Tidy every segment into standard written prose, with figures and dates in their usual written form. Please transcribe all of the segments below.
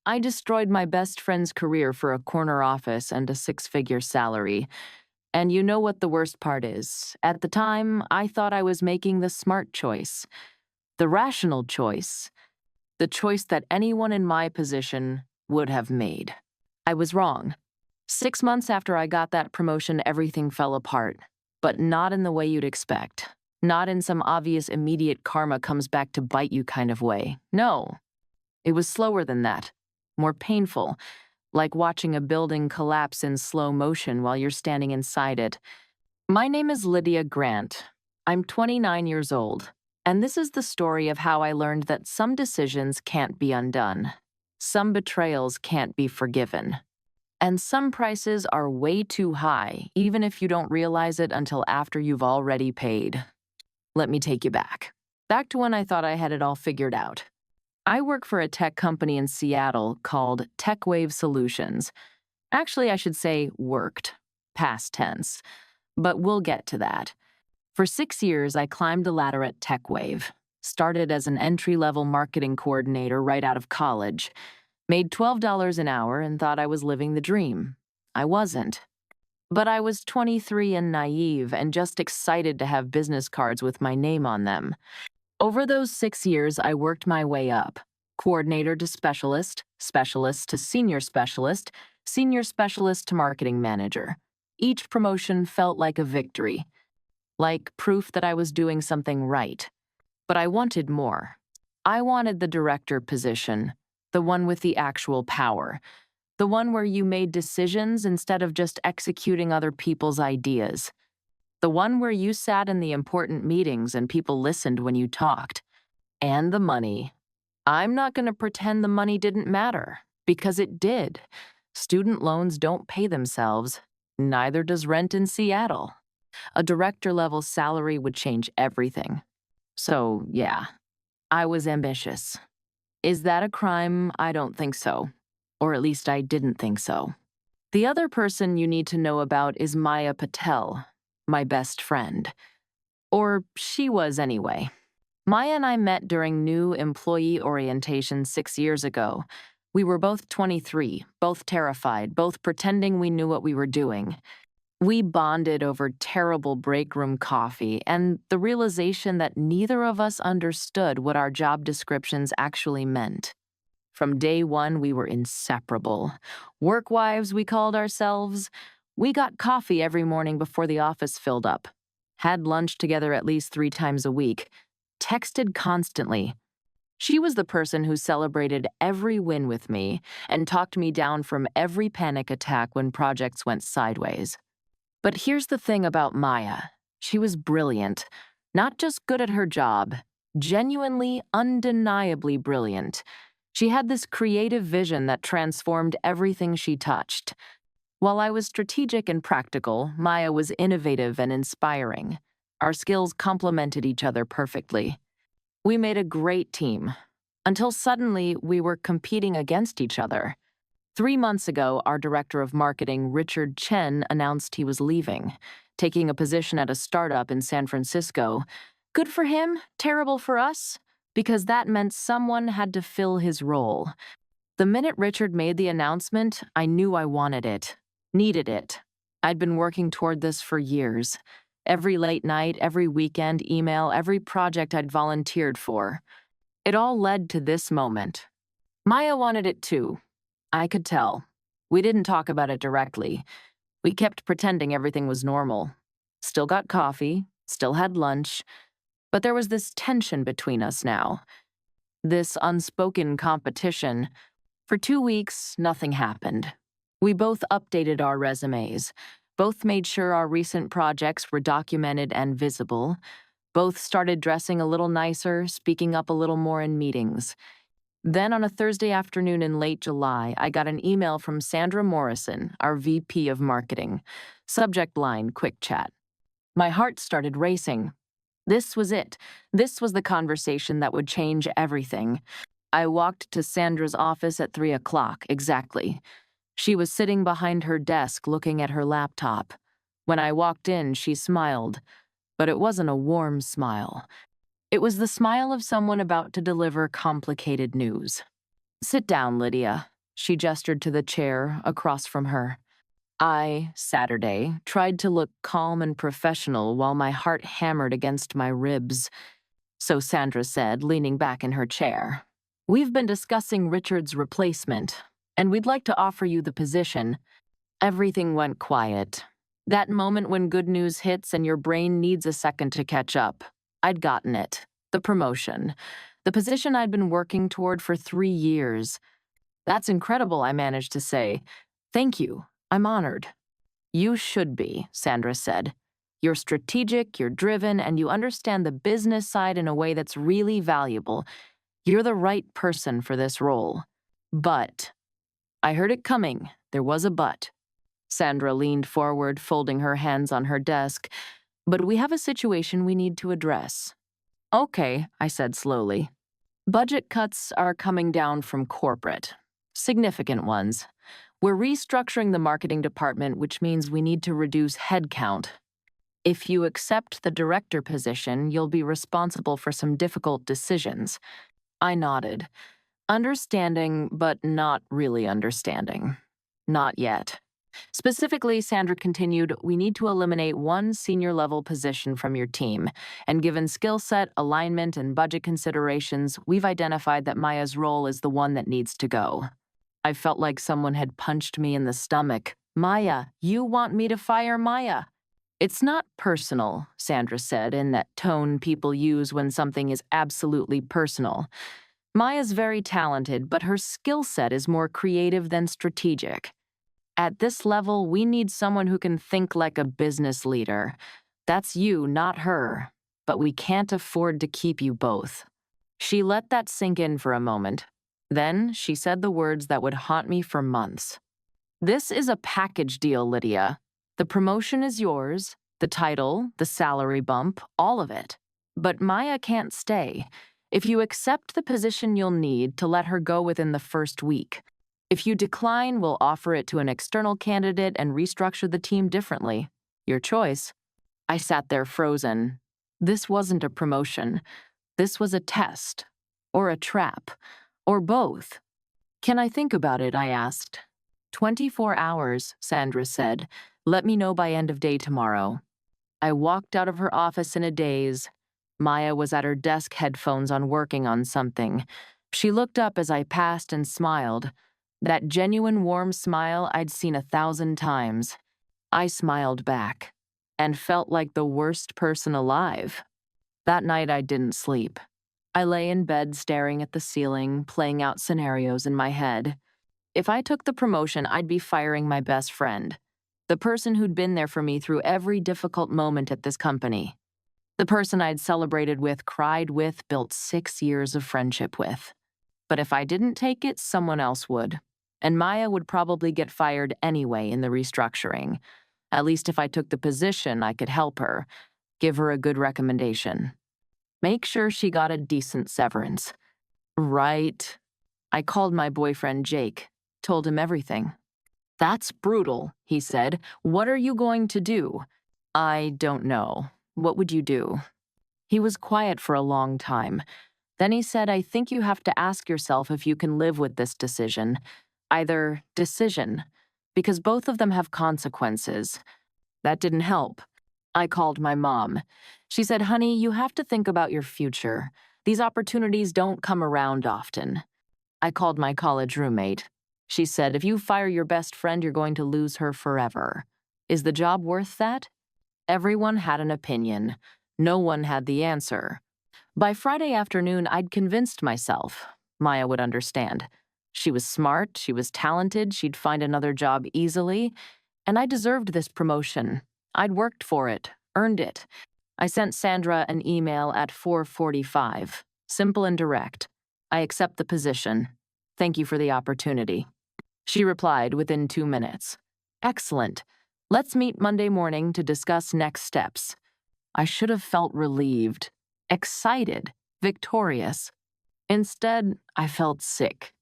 I destroyed my best friend's career for a corner office and a six-figure salary. And you know what the worst part is? At the time, I thought I was making the smart choice, the rational choice, the choice that anyone in my position would have made. I was wrong. 6 months after I got that promotion, everything fell apart, but not in the way you'd expect. Not in some obvious immediate karma comes back to bite you kind of way. No, it was slower than that, more painful, like watching a building collapse in slow motion while you're standing inside it. My name is Lydia Grant. I'm 29 years old, and this is the story of how I learned that some decisions can't be undone, some betrayals can't be forgiven, and some prices are way too high, even if you don't realize it until after you've already paid. Let me take you back. Back to when I thought I had it all figured out. I work for a tech company in Seattle called TechWave Solutions. Actually, I should say worked, past tense, but we'll get to that. For 6 years, I climbed the ladder at TechWave. Started as an entry-level marketing coordinator right out of college. Made $12 an hour and thought I was living the dream. I wasn't. But I was 23 and naive and just excited to have business cards with my name on them. Over those 6 years, I worked my way up. Coordinator to specialist, specialist to senior specialist to marketing manager. Each promotion felt like a victory, like proof that I was doing something right. But I wanted more. I wanted the director position, the one with the actual power, the one where you made decisions instead of just executing other people's ideas. The one where you sat in the important meetings and people listened when you talked. And the money. I'm not going to pretend the money didn't matter, because it did. Student loans don't pay themselves. Neither does rent in Seattle. A director-level salary would change everything. So, yeah, I was ambitious. Is that a crime? I don't think so. Or at least I didn't think so. The other person you need to know about is Maya Patel, my best friend. Or she was anyway. Maya and I met during new employee orientation 6 years ago. We were both 23, both terrified, both pretending we knew what we were doing. We bonded over terrible break room coffee and the realization that neither of us understood what our job descriptions actually meant. From day one, we were inseparable. Work wives, we called ourselves. We got coffee every morning before the office filled up. Had lunch together at least 3 times a week. Texted constantly. She was the person who celebrated every win with me and talked me down from every panic attack when projects went sideways. But here's the thing about Maya. She was brilliant. Not just good at her job. Genuinely, undeniably brilliant. She had this creative vision that transformed everything she touched. While I was strategic and practical, Maya was innovative and inspiring. Our skills complemented each other perfectly. We made a great team, until suddenly we were competing against each other. 3 months ago, our director of marketing, Richard Chen, announced he was leaving, taking a position at a startup in San Francisco. Good for him, terrible for us, because that meant someone had to fill his role. The minute Richard made the announcement, I knew I wanted it, needed it. I'd been working toward this for years. Every late night, every weekend email, every project I'd volunteered for. It all led to this moment. Maya wanted it too. I could tell. We didn't talk about it directly. We kept pretending everything was normal. Still got coffee, still had lunch, but there was this tension between us now. This unspoken competition. For 2 weeks, nothing happened. We both updated our resumes. Both made sure our recent projects were documented and visible. Both started dressing a little nicer, speaking up a little more in meetings. Then on a Thursday afternoon in late July, I got an email from Sandra Morrison, our VP of Marketing. Subject line, quick chat. My heart started racing. This was it. This was the conversation that would change everything. I walked to Sandra's office at 3 o'clock, exactly. She was sitting behind her desk looking at her laptop. When I walked in, she smiled, but it wasn't a warm smile. It was the smile of someone about to deliver complicated news. Sit down, Lydia. She gestured to the chair across from her. I, Saturday, tried to look calm and professional while my heart hammered against my ribs. So Sandra said, leaning back in her chair. We've been discussing Richard's replacement, and we'd like to offer you the position. Everything went quiet. That moment when good news hits and your brain needs a second to catch up. I'd gotten it. The promotion. The position I'd been working toward for 3 years. That's incredible, I managed to say. Thank you. I'm honored. You should be, Sandra said. You're strategic, you're driven, and you understand the business side in a way that's really valuable. You're the right person for this role. But, I heard it coming. There was a but. Sandra leaned forward, folding her hands on her desk. But we have a situation we need to address. Okay, I said slowly. Budget cuts are coming down from corporate. Significant ones. We're restructuring the marketing department, which means we need to reduce headcount. If you accept the director position, you'll be responsible for some difficult decisions. I nodded. Understanding, but not really understanding. Not yet. Specifically, Sandra continued, we need to eliminate one senior-level position from your team, and given skill set, alignment, and budget considerations, we've identified that Maya's role is the one that needs to go. I felt like someone had punched me in the stomach. Maya, you want me to fire Maya? It's not personal, Sandra said, in that tone people use when something is absolutely personal. Maya's very talented, but her skill set is more creative than strategic. At this level, we need someone who can think like a business leader. That's you, not her. But we can't afford to keep you both. She let that sink in for a moment. Then she said the words that would haunt me for months. This is a package deal, Lydia. The promotion is yours, the title, the salary bump, all of it. But Maya can't stay. If you accept the position, you'll need to let her go within the first week. If you decline, we'll offer it to an external candidate and restructure the team differently. Your choice. I sat there frozen. This wasn't a promotion. This was a test. Or a trap. Or both. Can I think about it? I asked. 24 hours, Sandra said. Let me know by end of day tomorrow. I walked out of her office in a daze. Maya was at her desk, headphones on, working on something. She looked up as I passed and smiled. That genuine warm smile I'd seen 1,000 times. I smiled back and felt like the worst person alive. That night I didn't sleep. I lay in bed staring at the ceiling, playing out scenarios in my head. If I took the promotion, I'd be firing my best friend, the person who'd been there for me through every difficult moment at this company, the person I'd celebrated with, cried with, built 6 years of friendship with. But if I didn't take it, someone else would. And Maya would probably get fired anyway in the restructuring. At least if I took the position, I could help her, give her a good recommendation. Make sure she got a decent severance. Right. I called my boyfriend Jake, told him everything. That's brutal, he said. What are you going to do? I don't know. What would you do? He was quiet for a long time. Then he said, I think you have to ask yourself if you can live with this decision. Either decision, because both of them have consequences. That didn't help. I called my mom. She said, honey, you have to think about your future. These opportunities don't come around often. I called my college roommate. She said, if you fire your best friend, you're going to lose her forever. Is the job worth that? Everyone had an opinion. No one had the answer. By Friday afternoon, I'd convinced myself Maya would understand. She was smart, she was talented, she'd find another job easily, and I deserved this promotion. I'd worked for it, earned it. I sent Sandra an email at 4:45, simple and direct. I accept the position. Thank you for the opportunity. She replied within 2 minutes. Excellent. Let's meet Monday morning to discuss next steps. I should have felt relieved, excited, victorious. Instead, I felt sick.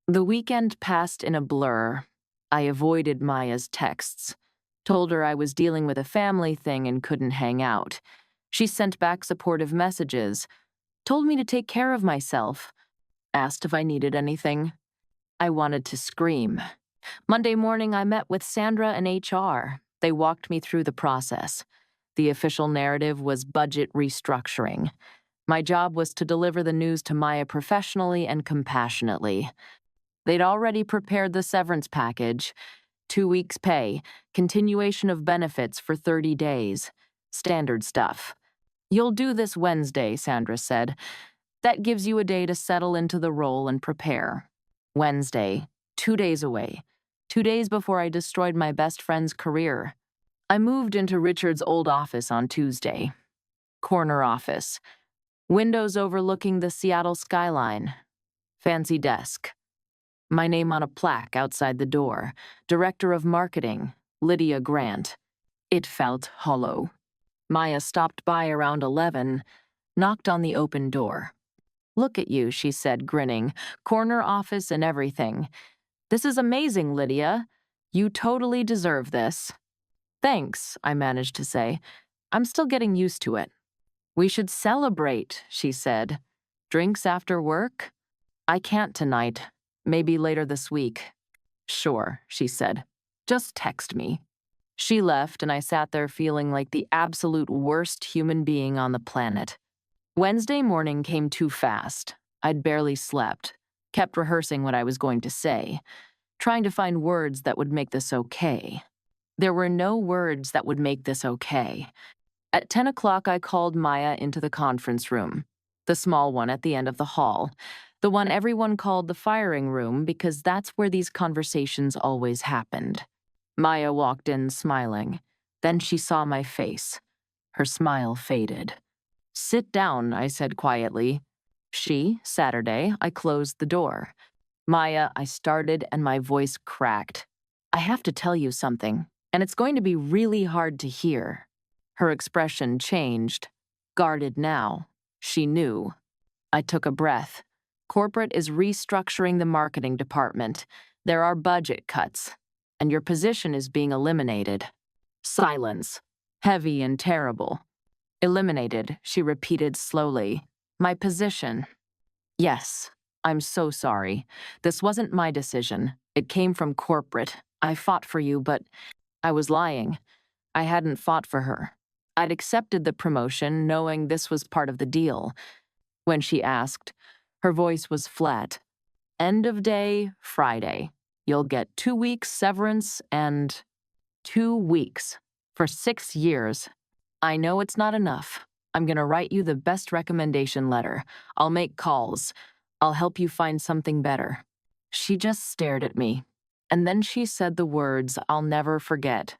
The weekend passed in a blur. I avoided Maya's texts. Told her I was dealing with a family thing and couldn't hang out. She sent back supportive messages. Told me to take care of myself. Asked if I needed anything. I wanted to scream. Monday morning, I met with Sandra and HR. They walked me through the process. The official narrative was budget restructuring. My job was to deliver the news to Maya professionally and compassionately. They'd already prepared the severance package: 2 weeks' pay, continuation of benefits for 30 days. Standard stuff. "You'll do this Wednesday," Sandra said. "That gives you a day to settle into the role and prepare." Wednesday, 2 days away. 2 days before I destroyed my best friend's career. I moved into Richard's old office on Tuesday. Corner office. Windows overlooking the Seattle skyline. Fancy desk. My name on a plaque outside the door. Director of Marketing, Lydia Grant. It felt hollow. Maya stopped by around 11, knocked on the open door. "Look at you," she said, grinning. "Corner office and everything. This is amazing, Lydia. You totally deserve this." "Thanks," I managed to say. "I'm still getting used to it." "We should celebrate," she said. "Drinks after work?" "I can't tonight. Maybe later this week." "Sure," she said. "Just text me." She left, and I sat there feeling like the absolute worst human being on the planet. Wednesday morning came too fast. I'd barely slept, kept rehearsing what I was going to say, trying to find words that would make this okay. There were no words that would make this okay. At 10 o'clock, I called Maya into the conference room, the small one at the end of the hall, the one everyone called the firing room because that's where these conversations always happened. Maya walked in smiling. Then she saw my face. Her smile faded. "Sit down," I said quietly. Saturday, I closed the door. "Maya," I started, and my voice cracked. "I have to tell you something, and it's going to be really hard to hear." Her expression changed. Guarded now. She knew. I took a breath. "Corporate is restructuring the marketing department. There are budget cuts, and your position is being eliminated." Silence. Heavy and terrible. "Eliminated," she repeated slowly. "My position." "Yes, I'm so sorry. This wasn't my decision. It came from corporate. I fought for you, but I was lying. I hadn't fought for her. I'd accepted the promotion, knowing this was part of the deal." When she asked, her voice was flat. "End of day, Friday. You'll get 2 weeks severance and 2 weeks for 6 years. I know it's not enough. I'm going to write you the best recommendation letter. I'll make calls. I'll help you find something better." She just stared at me. And then she said the words I'll never forget.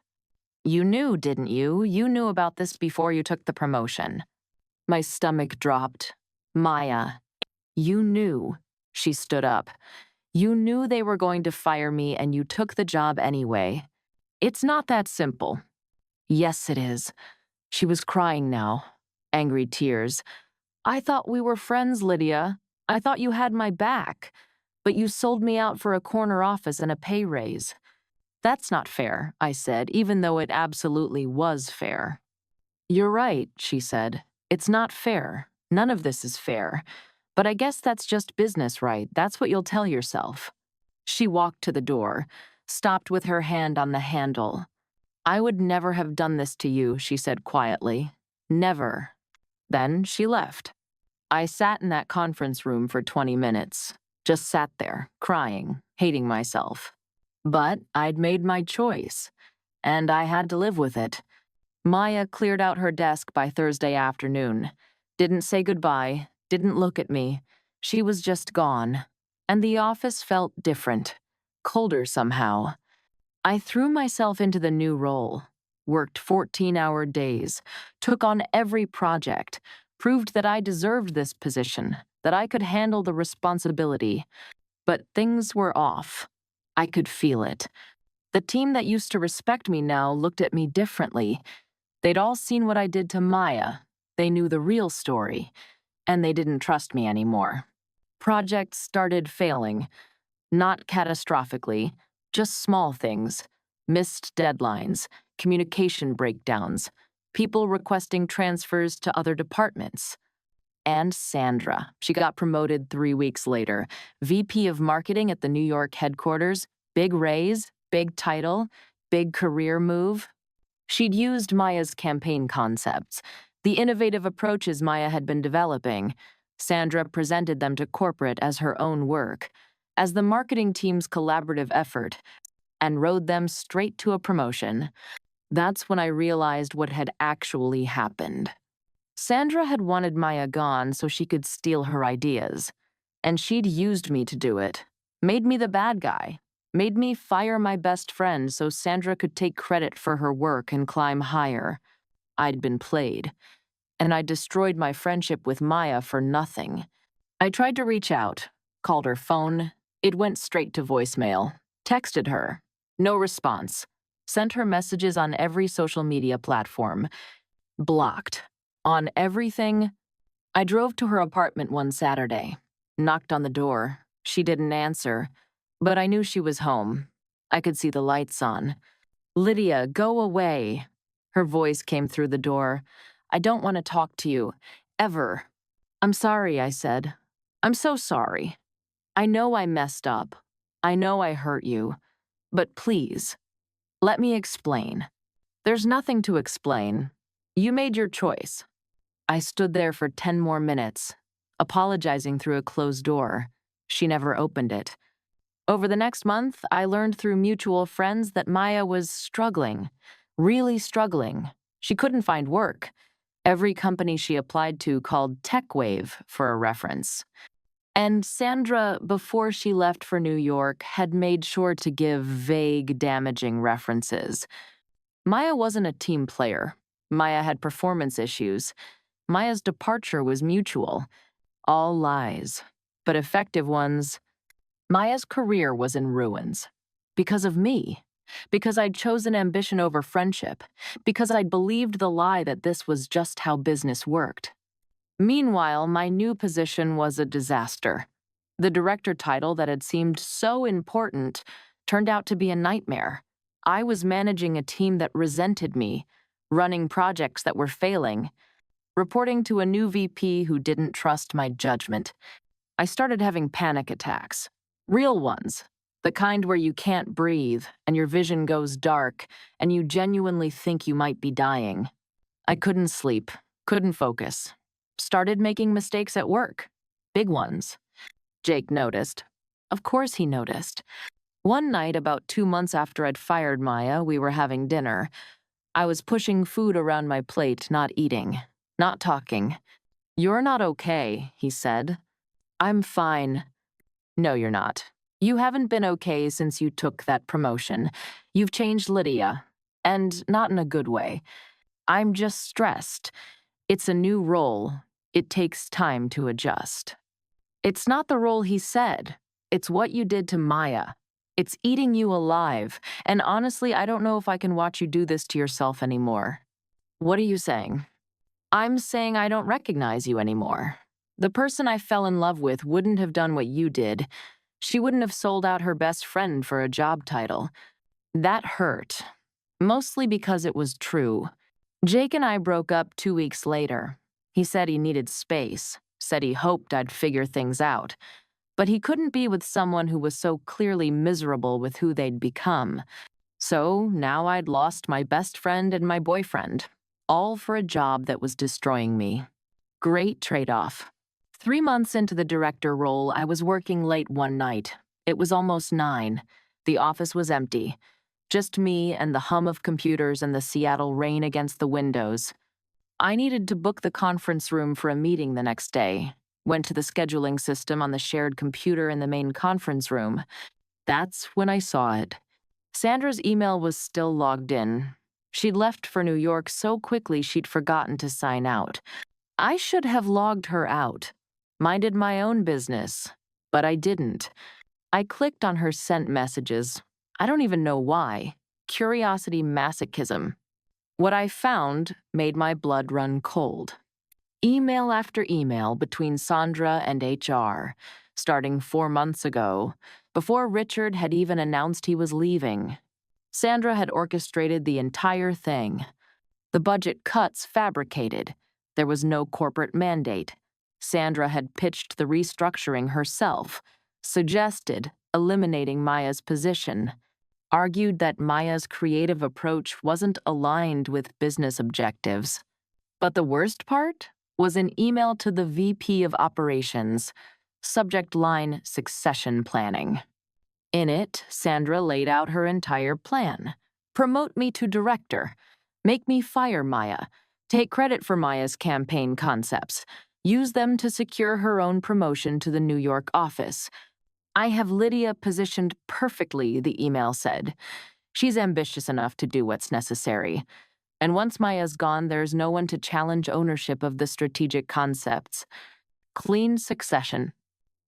"You knew, didn't you? You knew about this before you took the promotion." My stomach dropped. "Maya, you knew." She stood up. "You knew they were going to fire me and you took the job anyway. It's not that simple." "Yes, it is." She was crying now. Angry tears. "I thought we were friends, Lydia. I thought you had my back. But you sold me out for a corner office and a pay raise." "That's not fair," I said, even though it absolutely was fair. "You're right," she said. "It's not fair. None of this is fair. But I guess that's just business, right? That's what you'll tell yourself." She walked to the door, stopped with her hand on the handle. "I would never have done this to you," she said quietly. "Never." Then she left. I sat in that conference room for 20 minutes. Just sat there, crying, hating myself. But I'd made my choice, and I had to live with it. Maya cleared out her desk by Thursday afternoon. Didn't say goodbye, didn't look at me. She was just gone. And the office felt different, colder somehow. I threw myself into the new role, worked 14-hour days, took on every project, proved that I deserved this position, that I could handle the responsibility. But things were off. I could feel it. The team that used to respect me now looked at me differently. They'd all seen what I did to Maya. They knew the real story, and they didn't trust me anymore. Projects started failing, not catastrophically, just small things. Missed deadlines, communication breakdowns, people requesting transfers to other departments. And Sandra. She got promoted 3 weeks later. VP of Marketing at the New York headquarters, big raise, big title, big career move. She'd used Maya's campaign concepts, the innovative approaches Maya had been developing. Sandra presented them to corporate as her own work, as the marketing team's collaborative effort, and rode them straight to a promotion. That's when I realized what had actually happened. Sandra had wanted Maya gone so she could steal her ideas, and she'd used me to do it, made me the bad guy, made me fire my best friend so Sandra could take credit for her work and climb higher. I'd been played, and I destroyed my friendship with Maya for nothing. I tried to reach out, called her phone. It went straight to voicemail. Texted her. No response. Sent her messages on every social media platform. Blocked. On everything. I drove to her apartment one Saturday. Knocked on the door. She didn't answer, but I knew she was home. I could see the lights on. "Lydia, go away." Her voice came through the door. "I don't want to talk to you. Ever." "I'm sorry," I said. "I'm so sorry. I know I messed up. I know I hurt you. But please, let me explain." "There's nothing to explain. You made your choice." I stood there for 10 more minutes, apologizing through a closed door. She never opened it. Over the next month, I learned through mutual friends that Maya was struggling, really struggling. She couldn't find work. Every company she applied to called TechWave for a reference. And Sandra, before she left for New York, had made sure to give vague, damaging references. Maya wasn't a team player. Maya had performance issues. Maya's departure was mutual. All lies, but effective ones. Maya's career was in ruins. Because of me. Because I'd chosen ambition over friendship. Because I'd believed the lie that this was just how business worked. Meanwhile, my new position was a disaster. The director title that had seemed so important turned out to be a nightmare. I was managing a team that resented me, running projects that were failing, reporting to a new VP who didn't trust my judgment. I started having panic attacks. Real ones. The kind where you can't breathe, and your vision goes dark, and you genuinely think you might be dying. I couldn't sleep, couldn't focus. Started making mistakes at work. Big ones. Jake noticed. Of course he noticed. One night, about 2 months after I'd fired Maya, we were having dinner. I was pushing food around my plate, not eating, not talking. "You're not okay," he said. "I'm fine." "No, you're not. You haven't been okay since you took that promotion. You've changed, Lydia. And not in a good way. I'm just stressed. It's a new role. It takes time to adjust." It's not the role he said. It's what you did to Maya. It's eating you alive. And honestly, I don't know if I can watch you do this to yourself anymore. "What are you saying?" "I'm saying I don't recognize you anymore. The person I fell in love with wouldn't have done what you did. She wouldn't have sold out her best friend for a job title. That hurt. Mostly because it was true. Jake and I broke up 2 weeks later. He said he needed space, said he hoped I'd figure things out. But he couldn't be with someone who was so clearly miserable with who they'd become. So now I'd lost my best friend and my boyfriend, all for a job that was destroying me. Great trade-off. 3 months into the director role, I was working late one night. It was almost 9. The office was empty. Just me and the hum of computers and the Seattle rain against the windows. I needed to book the conference room for a meeting the next day. Went to the scheduling system on the shared computer in the main conference room. That's when I saw it. Sandra's email was still logged in. She'd left for New York so quickly she'd forgotten to sign out. I should have logged her out. Minded my own business. But I didn't. I clicked on her sent messages. I don't even know why. Curiosity masochism. What I found made my blood run cold. Email after email between Sandra and HR, starting 4 months ago, before Richard had even announced he was leaving. Sandra had orchestrated the entire thing. The budget cuts fabricated. There was no corporate mandate. Sandra had pitched the restructuring herself, suggested eliminating Maya's position, argued that Maya's creative approach wasn't aligned with business objectives. But the worst part was an email to the VP of Operations, subject line succession planning. In it, Sandra laid out her entire plan. Promote me to director. Make me fire Maya. Take credit for Maya's campaign concepts. Use them to secure her own promotion to the New York office. I have Lydia positioned perfectly, the email said. She's ambitious enough to do what's necessary. And once Maya's gone, there's no one to challenge ownership of the strategic concepts. Clean succession.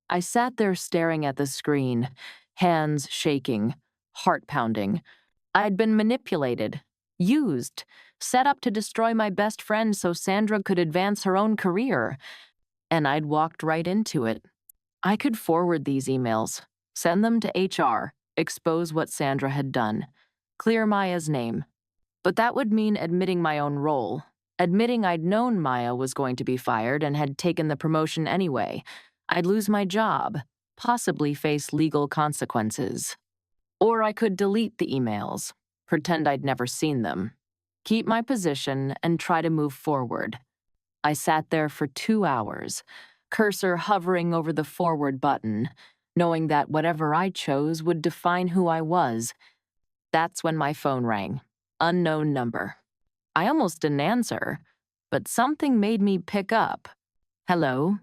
I sat there staring at the screen, hands shaking, heart pounding. I'd been manipulated, used, set up to destroy my best friend so Sandra could advance her own career. And I'd walked right into it. I could forward these emails, send them to HR, expose what Sandra had done, clear Maya's name. But that would mean admitting my own role, admitting I'd known Maya was going to be fired and had taken the promotion anyway. I'd lose my job, possibly face legal consequences. Or I could delete the emails, pretend I'd never seen them, keep my position, and try to move forward. I sat there for 2 hours, cursor hovering over the forward button, knowing that whatever I chose would define who I was. That's when my phone rang. Unknown number. I almost didn't answer, but something made me pick up. Hello?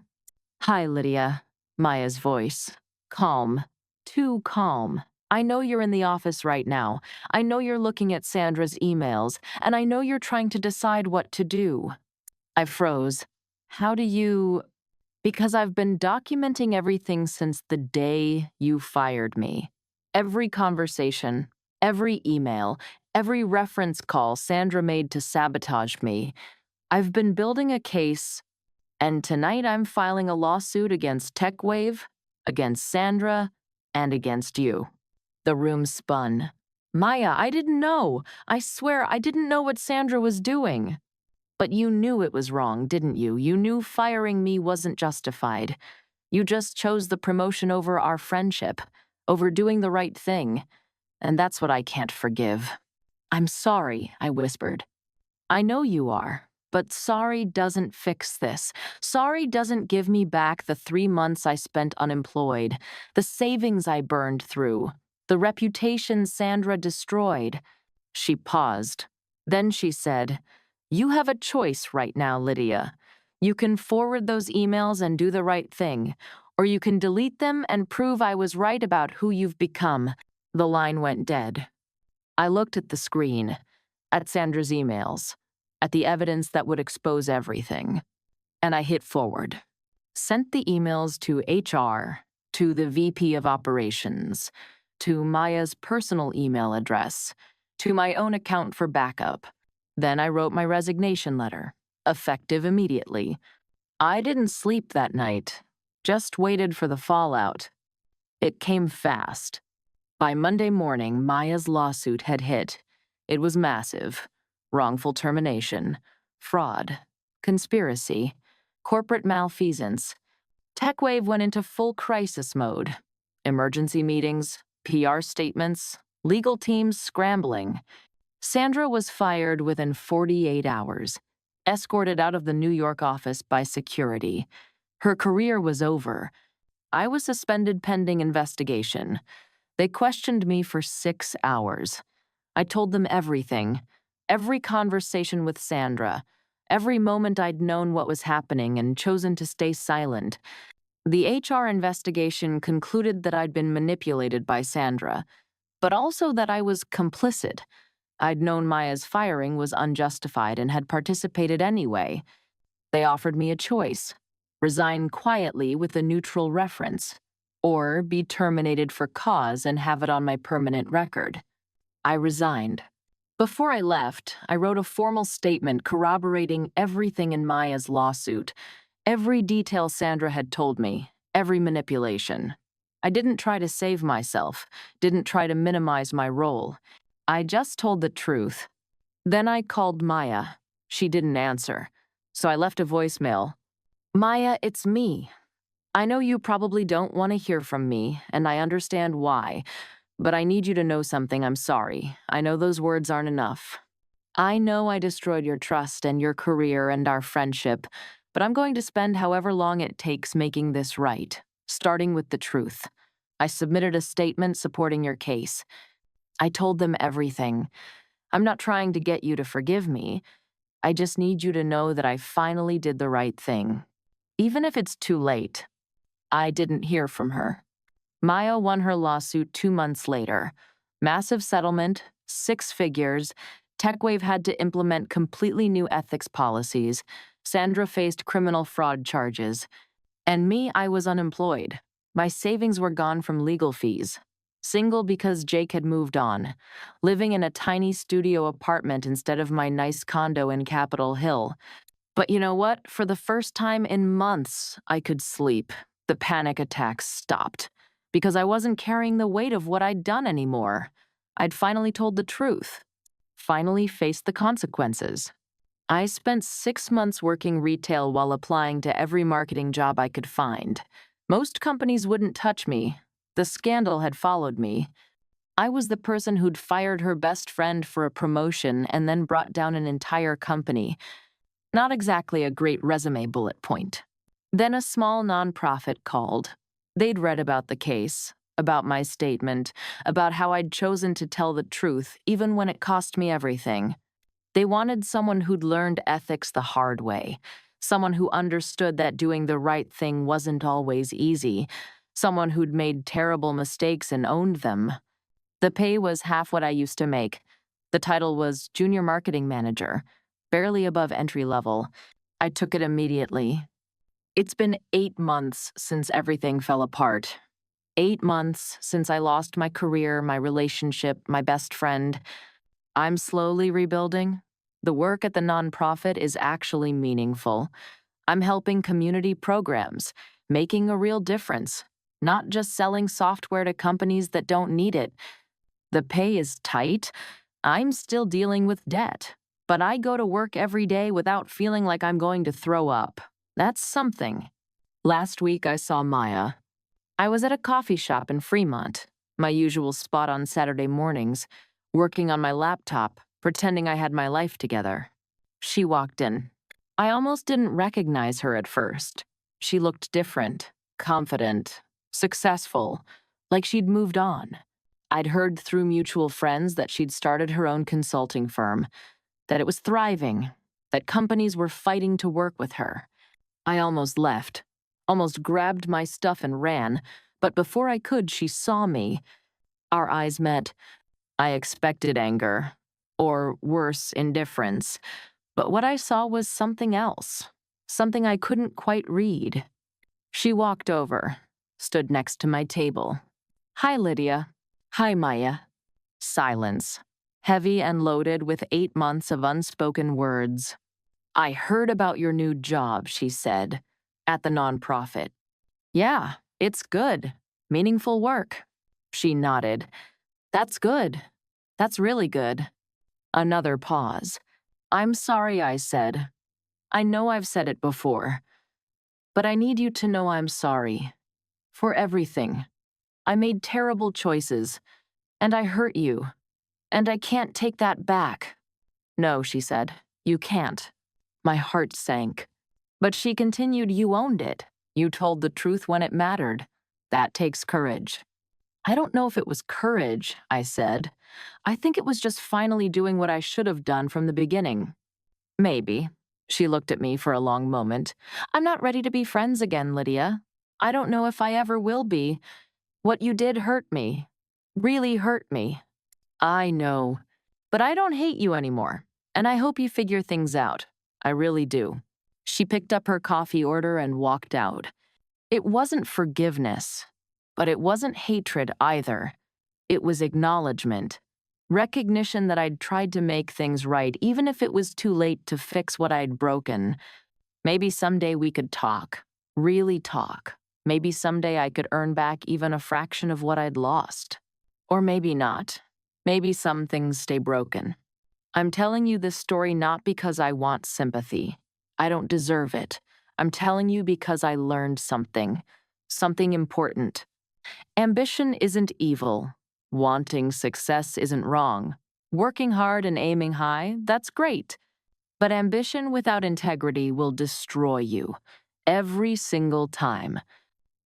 Hi, Lydia. Maya's voice. Calm. Too calm. I know you're in the office right now. I know you're looking at Sandra's emails, and I know you're trying to decide what to do. I froze. How do you... Because I've been documenting everything since the day you fired me. Every conversation, every email, every reference call Sandra made to sabotage me. I've been building a case, and tonight I'm filing a lawsuit against TechWave, against Sandra, and against you. The room spun. Maya, I didn't know. I swear I didn't know what Sandra was doing. But you knew it was wrong, didn't you? You knew firing me wasn't justified. You just chose the promotion over our friendship, over doing the right thing. And that's what I can't forgive. I'm sorry, I whispered. I know you are, but sorry doesn't fix this. Sorry doesn't give me back the 3 months I spent unemployed, the savings I burned through, the reputation Sandra destroyed. She paused. Then she said, You have a choice right now, Lydia. You can forward those emails and do the right thing, or you can delete them and prove I was right about who you've become. The line went dead. I looked at the screen, at Sandra's emails, at the evidence that would expose everything, and I hit forward. Sent the emails to HR, to the VP of Operations, to Maya's personal email address, to my own account for backup. Then I wrote my resignation letter, effective immediately. I didn't sleep that night, just waited for the fallout. It came fast. By Monday morning, Maya's lawsuit had hit. It was massive. Wrongful termination, fraud, conspiracy, corporate malfeasance. TechWave went into full crisis mode. Emergency meetings, PR statements, legal teams scrambling. Sandra was fired within 48 hours, escorted out of the New York office by security. Her career was over. I was suspended pending investigation. They questioned me for 6 hours. I told them everything, every conversation with Sandra, every moment I'd known what was happening and chosen to stay silent. The HR investigation concluded that I'd been manipulated by Sandra, but also that I was complicit. I'd known Maya's firing was unjustified and had participated anyway. They offered me a choice: resign quietly with a neutral reference, or be terminated for cause and have it on my permanent record. I resigned. Before I left, I wrote a formal statement corroborating everything in Maya's lawsuit, every detail Sandra had told me, every manipulation. I didn't try to save myself, didn't try to minimize my role. I just told the truth. Then I called Maya. She didn't answer, so I left a voicemail. Maya, it's me. I know you probably don't want to hear from me, and I understand why, but I need you to know something. I'm sorry. I know those words aren't enough. I know I destroyed your trust and your career and our friendship, but I'm going to spend however long it takes making this right, starting with the truth. I submitted a statement supporting your case. I told them everything. I'm not trying to get you to forgive me. I just need you to know that I finally did the right thing. Even if it's too late. I didn't hear from her. Maya won her lawsuit 2 months later. Massive settlement, 6 figures. TechWave had to implement completely new ethics policies. Sandra faced criminal fraud charges. And me, I was unemployed. My savings were gone from legal fees. Single because Jake had moved on. Living in a tiny studio apartment instead of my nice condo in Capitol Hill. But you know what? For the first time in months, I could sleep. The panic attacks stopped. Because I wasn't carrying the weight of what I'd done anymore. I'd finally told the truth. Finally faced the consequences. I spent 6 months working retail while applying to every marketing job I could find. Most companies wouldn't touch me. The scandal had followed me. I was the person who'd fired her best friend for a promotion and then brought down an entire company. Not exactly a great resume bullet point. Then a small nonprofit called. They'd read about the case, about my statement, about how I'd chosen to tell the truth even when it cost me everything. They wanted someone who'd learned ethics the hard way, someone who understood that doing the right thing wasn't always easy, someone who'd made terrible mistakes and owned them. The pay was half what I used to make. The title was Junior Marketing Manager, barely above entry level. I took it immediately. It's been 8 months since everything fell apart. 8 months since I lost my career, my relationship, my best friend. I'm slowly rebuilding. The work at the nonprofit is actually meaningful. I'm helping community programs, making a real difference, not just selling software to companies that don't need it. The pay is tight. I'm still dealing with debt, but I go to work every day without feeling like I'm going to throw up. That's something. Last week I saw Maya. I was at a coffee shop in Fremont, my usual spot on Saturday mornings, working on my laptop, pretending I had my life together. She walked in. I almost didn't recognize her at first. She looked different, confident, successful, like she'd moved on. I'd heard through mutual friends that she'd started her own consulting firm, that it was thriving, that companies were fighting to work with her. I almost left, almost grabbed my stuff and ran, but before I could, she saw me. Our eyes met. I expected anger, or worse, indifference, but what I saw was something else, something I couldn't quite read. She walked over, stood next to my table. Hi, Lydia. Hi, Maya. Silence, heavy and loaded with 8 months of unspoken words. I heard about your new job, she said, at the nonprofit. Yeah, it's good. Meaningful work. She nodded. That's good. That's really good. Another pause. I'm sorry, I said. I know I've said it before, but I need you to know I'm sorry. For everything. I made terrible choices, and I hurt you, and I can't take that back. No, she said, you can't. My heart sank. But she continued, you owned it. You told the truth when it mattered. That takes courage. I don't know if it was courage, I said. I think it was just finally doing what I should have done from the beginning. Maybe. She looked at me for a long moment. I'm not ready to be friends again, Lydia. I don't know if I ever will be. What you did hurt me. Really hurt me. I know. But I don't hate you anymore. And I hope you figure things out. I really do. She picked up her coffee order and walked out. It wasn't forgiveness, but it wasn't hatred either. It was acknowledgement. Recognition that I'd tried to make things right, even if it was too late to fix what I'd broken. Maybe someday we could talk. Really talk. Maybe someday I could earn back even a fraction of what I'd lost. Or maybe not. Maybe some things stay broken. I'm telling you this story not because I want sympathy. I don't deserve it. I'm telling you because I learned something important. Ambition isn't evil. Wanting success isn't wrong. Working hard and aiming high, that's great. But ambition without integrity will destroy you. Every single time.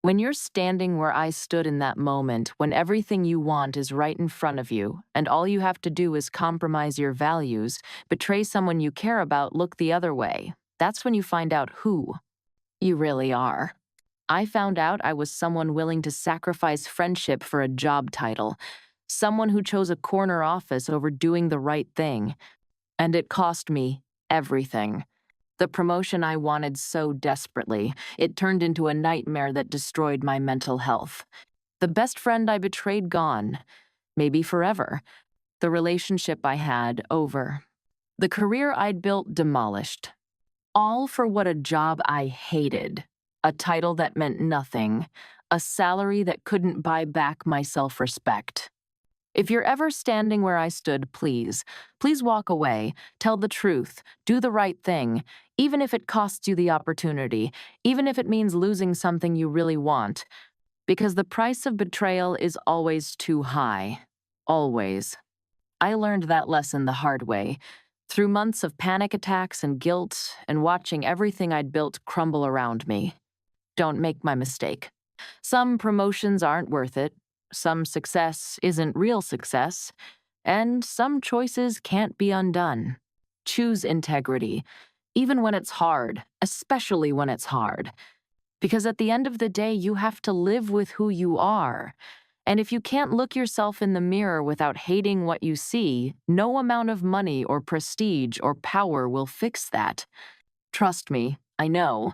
When you're standing where I stood in that moment, when everything you want is right in front of you, and all you have to do is compromise your values, betray someone you care about, look the other way, that's when you find out who you really are. I found out I was someone willing to sacrifice friendship for a job title, someone who chose a corner office over doing the right thing, and it cost me everything. The promotion I wanted so desperately, it turned into a nightmare that destroyed my mental health. The best friend I betrayed gone, maybe forever. The relationship I had over. The career I'd built demolished. All for what a job I hated. A title that meant nothing. A salary that couldn't buy back my self-respect. If you're ever standing where I stood, please walk away, tell the truth, do the right thing, even if it costs you the opportunity, even if it means losing something you really want, because the price of betrayal is always too high. Always. I learned that lesson the hard way, through months of panic attacks and guilt and watching everything I'd built crumble around me. Don't make my mistake. Some promotions aren't worth it. Some success isn't real success, and some choices can't be undone. Choose integrity, even when it's hard, especially when it's hard. Because at the end of the day, you have to live with who you are. And if you can't look yourself in the mirror without hating what you see, no amount of money or prestige or power will fix that. Trust me, I know.